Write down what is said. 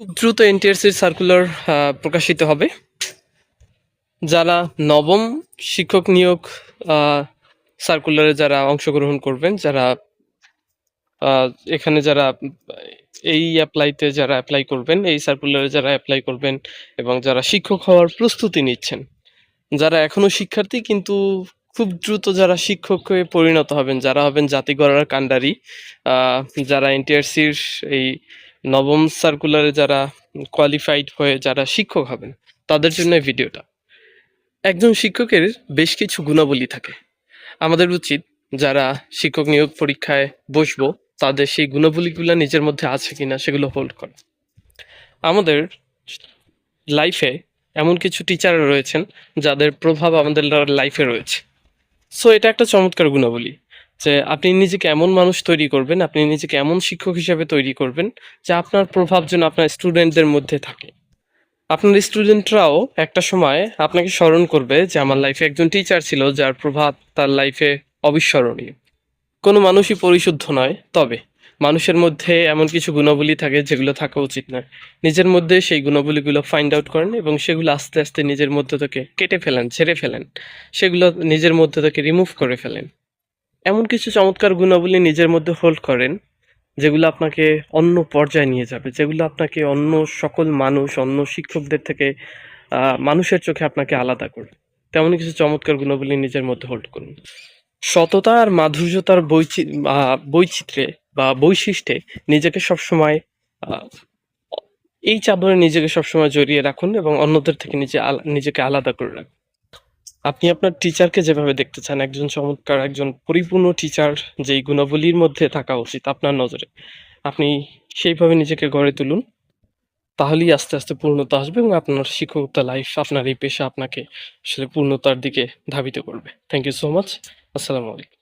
খুব দ্রুত এনটিআরসির সার্কুলার প্রকাশিত হবে। যারা নবম শিক্ষক নিয়োগ সার্কুলারে যারা অংশগ্রহণ করবেন, যারা এখানে যারা এই যারা অ্যাপ্লাই করবেন, এই সার্কুলারে যারা অ্যাপ্লাই করবেন এবং যারা শিক্ষক হওয়ার প্রস্তুতি নিচ্ছেন, যারা এখনো শিক্ষার্থী কিন্তু খুব দ্রুত যারা শিক্ষক হয়ে পরিণত হবেন, যারা হবেন জাতি গড়ার কাণ্ডারি, যারা এনটিআরসির এই নবম সার্কুলারে যারা কোয়ালিফাইড হয়ে যারা শিক্ষক হবেন, তাদের জন্য এই ভিডিওটা। একজন শিক্ষকের বেশ কিছু গুণাবলী থাকে। আমাদের উচিত যারা শিক্ষক নিয়োগ পরীক্ষায় বসবো তাদের সেই গুণাবলীগুলো নিজের মধ্যে আছে কিনা সেগুলো হোল্ড করা। আমাদের লাইফে এমন কিছু টিচার রয়েছেন যাদের প্রভাব আমাদের লাইফে রয়েছে। সো এটা একটা চমৎকার গুণাবলী যে আপনি নিজেকে এমন মানুষ তৈরি করবেন, আপনি নিজেকে এমন শিক্ষক হিসেবে তৈরি করবেন যে আপনার প্রভাব যেন আপনার স্টুডেন্টদের মধ্যে থাকে। আপনার স্টুডেন্টরাও একটা সময় আপনাকে স্মরণ করবে যে আমার লাইফে একজন টিচার ছিল যার প্রভাব তার লাইফে অবিস্মরণীয়। কোনো মানুষই পরিশুদ্ধ নয়, তবে মানুষের মধ্যে এমন কিছু গুণাবলী থাকে যেগুলো থাকা উচিত নয়। নিজের মধ্যে সেই গুণাবলীগুলো ফাইন্ড আউট করেন এবং সেগুলো আস্তে আস্তে নিজের মধ্যে থেকে কেটে ফেলেন, ঝেড়ে ফেলেন, সেগুলো নিজের মধ্যে থেকে রিমুভ করে ফেলেন। এমন কিছু চমৎকার গুণাবলী নিজের মধ্যে হোল্ড করেন যেগুলো আপনাকে অন্য পর্যায়ে নিয়ে যাবে, যেগুলো আপনাকে অন্য সকল মানুষ, অন্য শিক্ষকদের থেকে মানুষের চোখে আপনাকে আলাদা করবে। তেমন কিছু চমৎকার গুণাবলী নিজের মধ্যে হোল্ড করুন। সততা আর মাধুর্যতার বৈচিত্র্যে বা বৈশিষ্ট্যে নিজেকে সবসময় আহ, এই চাদরে নিজেকে সবসময় জড়িয়ে রাখুন এবং অন্যদের থেকে নিজেকে আলাদা করে রাখুন। আপনি আপনার টিচারকে যেভাবে দেখতে চান, একজন চমৎকার, একজন পরিপূর্ণ টিচার যেই গুণাবলীর মধ্যে থাকা উচিত আপনার নজরে, আপনি সেইভাবে নিজেকে গড়ে তুলুন। তাহলেই আস্তে আস্তে পূর্ণতা আসবে এবং আপনার শিক্ষকতা লাইফ, আপনার এই পেশা আপনাকে আসলে পূর্ণতার দিকে ধাবিত করবে। Thank you so much. আসসালামু আলাইকুম।